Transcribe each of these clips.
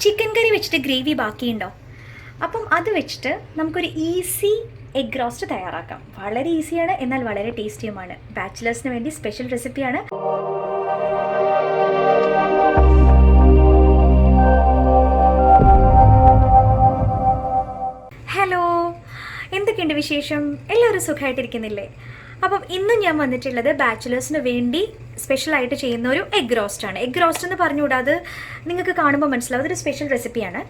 Chicken കറി വെച്ചിട്ട് gravy ബാക്കിയുണ്ടോ? അപ്പം അത് വെച്ചിട്ട് നമുക്കൊരു ഈസി എഗ് റോസ്റ്റ് തയ്യാറാക്കാം. വളരെ ഈസിയാണ്, എന്നാൽ വളരെ ടേസ്റ്റിയുമാണ്. ബാച്ചിലേഴ്സിന് വേണ്ടി സ്പെഷ്യൽ റെസിപ്പിയാണ്. ഹലോ, എന്തൊക്കെയുണ്ട് വിശേഷം? എല്ലാവരും സുഖമായിട്ടിരിക്കുന്നില്ലേ? അപ്പം ഇന്നും ഞാൻ വന്നിട്ടുള്ളത് ബാച്ചിലേഴ്സിന് വേണ്ടി സ്പെഷ്യലായിട്ട് ചെയ്യുന്ന ഒരു എഗ് റോസ്റ്റാണ്. എഗ് റോസ്റ്റ് എന്ന് പറഞ്ഞുകൂടാതെ നിങ്ങൾക്ക് കാണുമ്പോൾ മനസ്സിലാവും അതൊരു സ്പെഷ്യൽ റെസിപ്പിയാണ്.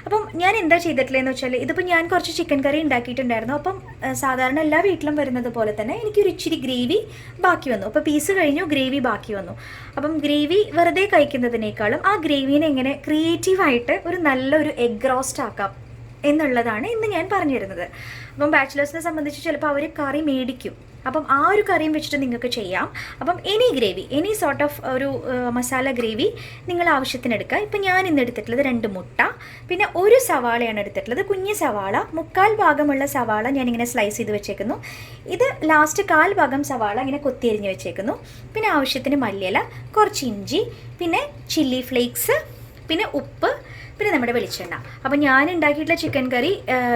അപ്പം ഞാൻ എന്താ ചെയ്തിട്ടില്ലെന്ന് വെച്ചാൽ, ഇതിപ്പോൾ ഞാൻ കുറച്ച് ചിക്കൻ കറി ഉണ്ടാക്കിയിട്ടുണ്ടായിരുന്നു. അപ്പം സാധാരണ എല്ലാ വീട്ടിലും വരുന്നത് പോലെ തന്നെ എനിക്കൊരു ഇച്ചിരി ഗ്രേവി ബാക്കി വന്നു. അപ്പോൾ പീസ് കഴിഞ്ഞു, ഗ്രേവി ബാക്കി വന്നു. അപ്പം ഗ്രേവി വെറുതെ കഴിക്കുന്നതിനേക്കാളും ആ ഗ്രേവീനെ എങ്ങനെ ക്രിയേറ്റീവായിട്ട് ഒരു നല്ലൊരു എഗ് റോസ്റ്റ് ആക്കാം എന്നുള്ളതാണ് ഇന്ന് ഞാൻ പറഞ്ഞു തരുന്നത്. അപ്പം ബാച്ചിലേഴ്സിനെ സംബന്ധിച്ച് ചിലപ്പോൾ അവർ കറി മേടിക്കും. അപ്പം ആ ഒരു കറിയും വെച്ചിട്ട് നിങ്ങൾക്ക് ചെയ്യാം. അപ്പം എനി സോർട്ട് ഓഫ് ഒരു മസാല ഗ്രേവി നിങ്ങൾ ആവശ്യത്തിനെടുക്കുക. ഇപ്പം ഞാൻ ഇന്ന് എടുത്തിട്ടുള്ളത് 2 മുട്ട, പിന്നെ ഒരു സവാളയാണ് എടുത്തിട്ടുള്ളത്, കുഞ്ഞ് സവാള. 1/4 ഭാഗമുള്ള സവാള ഞാനിങ്ങനെ സ്ലൈസ് ചെയ്ത് വെച്ചേക്കുന്നു. ഇത് ലാസ്റ്റ് 1/4 ഭാഗം സവാള ഇങ്ങനെ കൊത്തിയരിഞ്ഞ് വെച്ചേക്കുന്നു. പിന്നെ ആവശ്യത്തിന് മല്ലിയില, കുറച്ച് ഇഞ്ചി, പിന്നെ ചില്ലി ഫ്ലേക്സ്, പിന്നെ ഉപ്പ്, പിന്നെ നമ്മുടെ വെളിച്ചെണ്ണ. അപ്പം ഞാൻ ഉണ്ടാക്കിയിട്ടുള്ള ചിക്കൻ കറി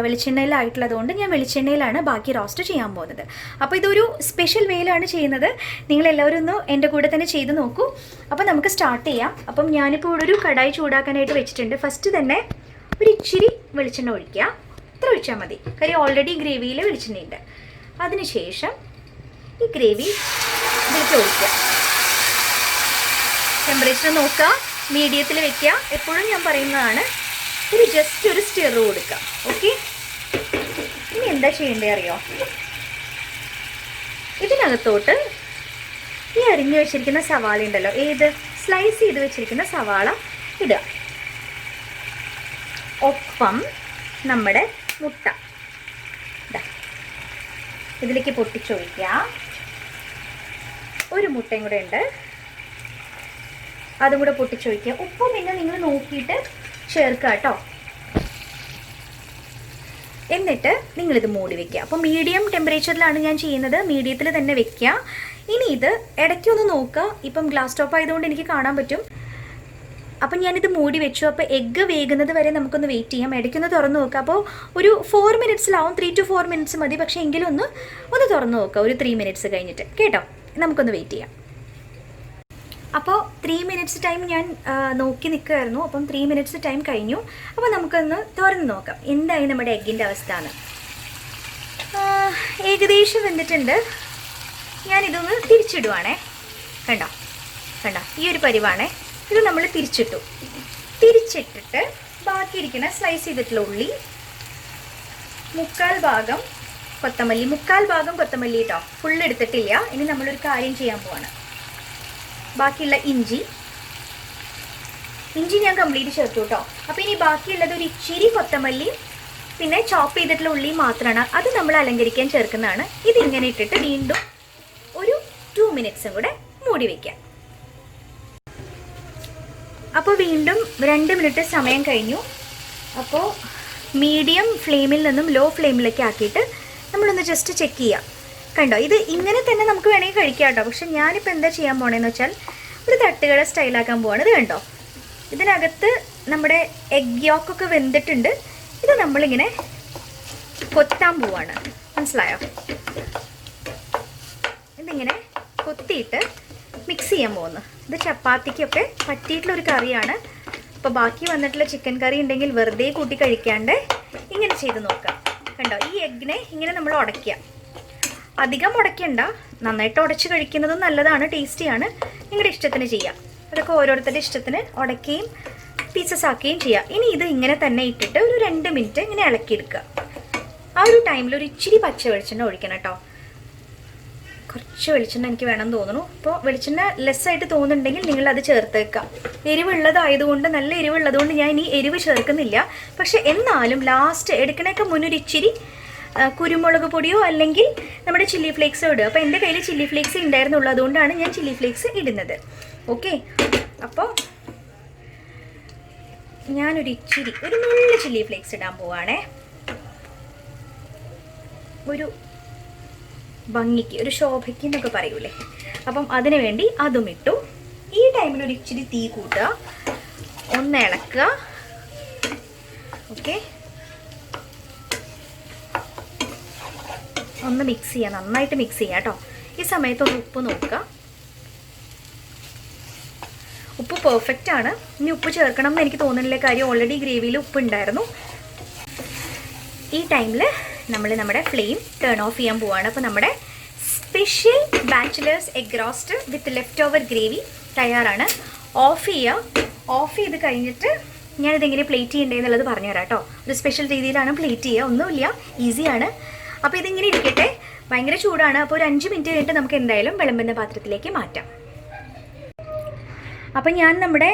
വെളിച്ചെണ്ണയിലായിട്ടുള്ളതുകൊണ്ട് ഞാൻ വെളിച്ചെണ്ണയിലാണ് ബാക്കി റോസ്റ്റ് ചെയ്യാൻ പോകുന്നത്. അപ്പോൾ ഇതൊരു സ്പെഷ്യൽ വേയിലാണ് ചെയ്യുന്നത്. നിങ്ങളെല്ലാവരും ഒന്ന് എൻ്റെ കൂടെ തന്നെ ചെയ്ത് നോക്കൂ. അപ്പോൾ നമുക്ക് സ്റ്റാർട്ട് ചെയ്യാം. അപ്പം ഞാനിപ്പോൾ ഇവിടെ ഒരു കടായി ചൂടാക്കാനായിട്ട് വെച്ചിട്ടുണ്ട്. ഫസ്റ്റ് തന്നെ ഒരു ഇച്ചിരി വെളിച്ചെണ്ണ ഒഴിക്കുക. ഇത്ര ഒഴിച്ചാൽ മതി, കാര്യം ഓൾറെഡി ഗ്രേവിയിൽ വെളിച്ചെണ്ണയുണ്ട്. അതിനുശേഷം ഈ ഗ്രേവി ഇതിലേക്ക് ഒഴിക്കുക. ടെമ്പറേച്ചർ നോക്കുക, മീഡിയത്തിൽ വെക്കുക. എപ്പോഴും ഞാൻ പറയുന്നതാണ്, ജസ്റ്റ് ഒരു സ്റ്റിർ കൊടുക്കുക. ഓക്കെ, ഇനി എന്താ ചെയ്യേണ്ടത് അറിയോ? ഇതിനകത്തോട്ട് ഈ അരിഞ്ഞു വെച്ചിരിക്കുന്ന സവാള ഉണ്ടല്ലോ, സ്ലൈസ് ചെയ്ത് വെച്ചിരിക്കുന്ന സവാള ഇടുക. ഒപ്പം നമ്മുടെ മുട്ട ഇതിലേക്ക് പൊട്ടിച്ചൊഴിക്കുക. ഒരു മുട്ടയും കൂടെ ഉണ്ട്, അതും കൂടെ പൊട്ടിച്ചൊഴിക്കുക. ഉപ്പും പിന്നെ നിങ്ങൾ നോക്കിയിട്ട് ചേർക്കുക കേട്ടോ. എന്നിട്ട് നിങ്ങളിത് മൂടി വെക്കുക. അപ്പോൾ മീഡിയം ടെമ്പറേച്ചറിലാണ് ഞാൻ ചെയ്യുന്നത്, മീഡിയത്തിൽ തന്നെ വെക്കുക. ഇനി ഇത് ഇടയ്ക്കൊന്ന് നോക്കുക. ഇപ്പം ഗ്ലാസ് ടോപ്പ് ആയതുകൊണ്ട് എനിക്ക് കാണാൻ പറ്റും. അപ്പം ഞാനിത് മൂടി വെച്ചു. അപ്പോൾ എഗ്ഗ് വേകുന്നത് വരെ നമുക്കൊന്ന് വെയിറ്റ് ചെയ്യാം. ഇടയ്ക്കൊന്ന് തുറന്ന് നോക്കുക. അപ്പോൾ ഒരു 4 മിനിറ്റ്സിലാവും, 3 to 4 മിനിറ്റ്സ് മതി. പക്ഷേ എങ്കിലും ഒന്ന് തുറന്ന് നോക്കുക ഒരു 3 മിനിറ്റ്സ് കഴിഞ്ഞിട്ട് കേട്ടോ. നമുക്കൊന്ന് വെയിറ്റ് ചെയ്യാം. അപ്പോൾ 3 മിനിറ്റ്സ് ടൈം ഞാൻ നോക്കി നിൽക്കുമായിരുന്നു. അപ്പം 3 മിനിറ്റ്സ് ടൈം കഴിഞ്ഞു. അപ്പോൾ നമുക്കൊന്ന് തുറന്ന് നോക്കാം എന്തായി നമ്മുടെ എഗ്ഗിൻ്റെ അവസ്ഥ എന്ന്. ഏകദേശം വെന്തിട്ടുണ്ട്. ഞാനിതൊന്ന് തിരിച്ചിടുവാണേ. കണ്ട ഈ ഒരു പരിവാണേ. ഇത് നമ്മൾ തിരിച്ചിട്ടിട്ട് ബാക്കിയിരിക്കുന്ന സ്ലൈസ് ചെയ്തിട്ടുള്ള ഉള്ളി, 1/4 ഭാഗം കൊത്തമല്ലി, 1/4 ഭാഗം കൊത്തമല്ലി കേട്ടോ, ഫുൾ എടുത്തിട്ടില്ല. ഇനി നമ്മളൊരു കാര്യം ചെയ്യാൻ പോവാണ്. ബാക്കിയുള്ള ഇഞ്ചി ഞാൻ കംപ്ലീറ്റ് ചേർത്തു കേട്ടോ. അപ്പോൾ ഇനി ബാക്കിയുള്ളത് ഒരു ഇച്ചിരി കൊത്തമല്ലിയും പിന്നെ ചോപ്പ് ചെയ്തിട്ടുള്ള ഉള്ളിയും മാത്രമാണ്. അത് നമ്മൾ അലങ്കരിക്കാൻ ചേർക്കുന്നതാണ്. ഇതിങ്ങനെ ഇട്ടിട്ട് വീണ്ടും ഒരു 2 മിനിറ്റ്സും കൂടെ മൂടി വയ്ക്കാം. അപ്പോൾ വീണ്ടും 2 മിനിറ്റ് സമയം കഴിഞ്ഞു. അപ്പോൾ മീഡിയം ഫ്ലെയിമിൽ നിന്നും ലോ ഫ്ലെയിമിലേക്ക് ആക്കിയിട്ട് നമ്മളൊന്ന് ജസ്റ്റ് ചെക്ക് ചെയ്യാം. കണ്ടോ, ഇത് ഇങ്ങനെ തന്നെ നമുക്ക് വേണമെങ്കിൽ കഴിക്കാം കേട്ടോ. പക്ഷെ ഞാനിപ്പോൾ എന്താ ചെയ്യാൻ പോണേന്ന് വെച്ചാൽ ഒരു തട്ടുകട സ്റ്റൈലാക്കാൻ പോവാണ്. ഇത് കണ്ടോ, ഇതിനകത്ത് നമ്മുടെ എഗ് യോക്കൊക്കെ വെന്തിട്ടുണ്ട്. ഇത് നമ്മളിങ്ങനെ കൊത്താൻ പോവാണ്, മനസ്സിലായോ? ഇതിങ്ങനെ കൊത്തിയിട്ട് മിക്സ് ചെയ്യാൻ പോകുന്നു. ഇത് ചപ്പാത്തിക്കൊക്കെ പറ്റിയിട്ടുള്ളൊരു കറിയാണ്. അപ്പോൾ ബാക്കി വന്നിട്ടുള്ള ചിക്കൻ കറി ഉണ്ടെങ്കിൽ വെറുതെ കൂട്ടി കഴിക്കാണ്ട് ഇങ്ങനെ ചെയ്ത് നോക്കാം. കണ്ടോ, ഈ എഗ്ഗിനെ ഇങ്ങനെ നമ്മൾ ഉടയ്ക്കുക. അധികം ഉടയ്ക്കണ്ട, നന്നായിട്ട് ഉടച്ച് കഴിക്കുന്നതും നല്ലതാണ്, ടേസ്റ്റിയാണ്. നിങ്ങളുടെ ഇഷ്ടത്തിന് ചെയ്യാം. അതൊക്കെ ഓരോരുത്തരുടെ ഇഷ്ടത്തിന് ഉടയ്ക്കുകയും പീസസ് ആക്കുകയും ചെയ്യാം. ഇനി ഇത് ഇങ്ങനെ തന്നെ ഇട്ടിട്ട് ഒരു 2 മിനിറ്റ് ഇങ്ങനെ ഇളക്കിയെടുക്കുക. ആ ഒരു ടൈമിൽ ഒരു ഇച്ചിരി പച്ച വെളിച്ചെണ്ണ ഒഴിക്കണം കേട്ടോ. കുറച്ച് വെളിച്ചെണ്ണ എനിക്ക് വേണം തോന്നുന്നു. അപ്പോൾ വെളിച്ചെണ്ണ ലെസ്സായിട്ട് തോന്നുന്നുണ്ടെങ്കിൽ നിങ്ങളത് ചേർത്ത് വെക്കാം. എരിവുള്ളതായതുകൊണ്ട്, നല്ല എരിവുള്ളതുകൊണ്ട് ഞാൻ ഇനി എരിവ് ചേർക്കുന്നില്ല. പക്ഷെ എന്നാലും ലാസ്റ്റ് എടുക്കണേക്ക് മുന്നൊരു ഇച്ചിരി കുരുമുളക് പൊടിയോ അല്ലെങ്കിൽ നമ്മുടെ ചില്ലി ഫ്ലേക്സോ ഇടുക. അപ്പോൾ എൻ്റെ കയ്യിൽ ചില്ലി ഫ്ലേക്സ് ഉണ്ടായിരുന്നുള്ളൂ, അതുകൊണ്ടാണ് ഞാൻ ചില്ലി ഫ്ലേക്സ് ഇടുന്നത്. ഓക്കെ, അപ്പോൾ ഞാനൊരു നുള്ള ചില്ലി ഫ്ലേക്സ് ഇടാൻ പോവാണേ. ഒരു ഭംഗിക്ക്, ഒരു ശോഭയ്ക്ക് എന്നൊക്കെ പറയൂലേ. അപ്പം അതിനു വേണ്ടി അതും ഇട്ടു. ഈ ടൈമിൽ ഒരു ഇച്ചിരി തീ കൂട്ടുക, ഒന്ന് ഇളക്കുക. ഓക്കെ, ഒന്ന് മിക്സ് ചെയ്യാം, നന്നായിട്ട് മിക്സ് ചെയ്യാം കേട്ടോ. ഈ സമയത്ത് ഒന്ന് ഉപ്പ് നോക്കുക. ഉപ്പ് പെർഫെക്റ്റ് ആണ്. ഇനി ഉപ്പ് ചേർക്കണം എന്ന് എനിക്ക് തോന്നുന്നില്ല, കാര്യം ഓൾറെഡി ഗ്രേവിയിൽ ഉപ്പ് ഉണ്ടായിരുന്നു. ഈ ടൈമിൽ നമ്മൾ നമ്മുടെ ഫ്ലെയിം ടേൺ ഓഫ് ചെയ്യാൻ പോവാണ്. അപ്പോൾ നമ്മുടെ special bachelors egg roast with leftover gravy തയ്യാറാണ്. ഓഫ് ചെയ്യുക. ഓഫ് ചെയ്ത് കഴിഞ്ഞിട്ട് ഞാനിതെങ്ങനെ പ്ലേറ്റ് ചെയ്യേണ്ടതെന്നുള്ളത് പറഞ്ഞുതരാം കേട്ടോ. ഒരു സ്പെഷ്യൽ രീതിയിലാണ് പ്ലേറ്റ് ചെയ്യുക, ഒന്നുമില്ല, ഈസിയാണ്. അപ്പോൾ ഇതിങ്ങനെ ഇരിക്കട്ടെ, ഭയങ്കര ചൂടാണ്. അപ്പോൾ ഒരു 5 മിനിറ്റ് കഴിഞ്ഞിട്ട് നമുക്ക് എന്തായാലും വിളമ്പുന്ന പാത്രത്തിലേക്ക് മാറ്റാം. അപ്പോൾ ഞാൻ നമ്മുടെ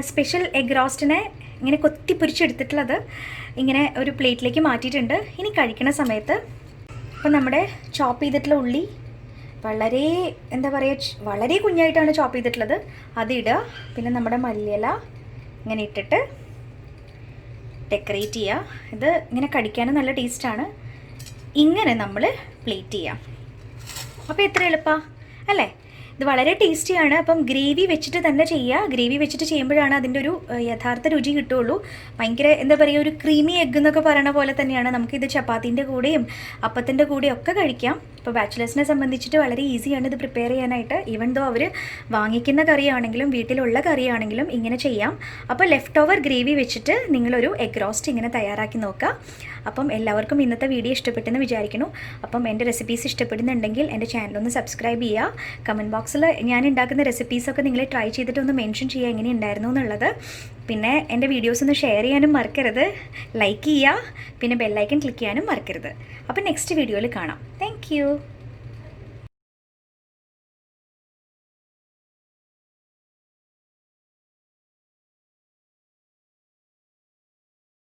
സ്പെഷ്യൽ എഗ് റോസ്റ്റിനെ ഇങ്ങനെ കൊത്തിപ്പൊരിച്ചെടുത്തിട്ടുള്ളത് ഇങ്ങനെ ഒരു പ്ലേറ്റിലേക്ക് മാറ്റിയിട്ടുണ്ട്. ഇനി കഴിക്കുന്ന സമയത്ത് അപ്പോൾ നമ്മുടെ ചോപ്പ് ചെയ്തിട്ടുള്ള ഉള്ളി വളരെ എന്താ പറയുക, വളരെ കുഞ്ഞായിട്ടാണ് ചോപ്പ് ചെയ്തിട്ടുള്ളത്, അതിടുക. പിന്നെ നമ്മുടെ മല്ലിയില ഇങ്ങനെ ഇട്ടിട്ട് ഡെക്കറേറ്റ് ചെയ്യുക. ഇത് ഇങ്ങനെ കടിക്കാനും നല്ല ടേസ്റ്റാണ്. ഇങ്ങനെ നമ്മൾ പ്ലേറ്റ് ചെയ്യാം. അപ്പോൾ എത്ര എളുപ്പമാണ് അല്ലേ? ഇത് വളരെ ടേസ്റ്റിയാണ്. അപ്പം ഗ്രേവി വെച്ചിട്ട് തന്നെ ചെയ്യുക. ഗ്രേവി വെച്ചിട്ട് ചെയ്യുമ്പോഴാണ് അതിൻ്റെ ഒരു യഥാർത്ഥ രുചി കിട്ടുള്ളൂ. ഭയങ്കര എന്താ പറയുക, ഒരു ക്രീമി എഗ് എന്നൊക്കെ പറയണ പോലെ തന്നെയാണ്. നമുക്കിത് ചപ്പാത്തിൻ്റെ കൂടെയും അപ്പത്തിൻ്റെ കൂടെയും ഒക്കെ കഴിക്കാം. ഇപ്പോൾ ബാച്ചിലേഴ്സിനെ സംബന്ധിച്ചിട്ട് വളരെ ഈസിയാണ് ഇത് പ്രിപ്പയർ ചെയ്യാനായിട്ട്. ഈവൻ ദോ അവർ വാങ്ങിക്കുന്ന കറിയാണെങ്കിലും വീട്ടിലുള്ള കറിയാണെങ്കിലും ഇങ്ങനെ ചെയ്യാം. അപ്പോൾ ലെഫ്റ്റ് ഓവർ ഗ്രേവി വെച്ചിട്ട് നിങ്ങളൊരു എഗ് റോസ്റ്റ് ഇങ്ങനെ തയ്യാറാക്കി നോക്കുക. അപ്പം എല്ലാവർക്കും ഇന്നത്തെ വീഡിയോ ഇഷ്ടപ്പെട്ടെന്ന് വിചാരിക്കുന്നു. അപ്പം എൻ്റെ റെസിപ്പീസ് ഇഷ്ടപ്പെടുന്നുണ്ടെങ്കിൽ എൻ്റെ ചാനലൊന്ന് സബ്സ്ക്രൈബ് ചെയ്യുക. കമൻറ്റ് ബോക്സിൽ ഞാൻ ഉണ്ടാക്കുന്ന റെസിപ്പീസൊക്കെ നിങ്ങൾ ട്രൈ ചെയ്തിട്ട് ഒന്ന് മെൻഷൻ ചെയ്യുക എങ്ങനെ ഉണ്ടായിരുന്നു എന്നുള്ളത്. പിന്നെ എൻ്റെ വീഡിയോസ് ഒന്ന് ഷെയർ ചെയ്യാനും മറക്കരുത്, ലൈക്ക് ചെയ്യുക, പിന്നെ ബെല്ലൈക്കൺ ക്ലിക്ക് ചെയ്യാനും മറക്കരുത്. അപ്പോൾ നെക്സ്റ്റ് വീഡിയോയിൽ കാണാം. താങ്ക്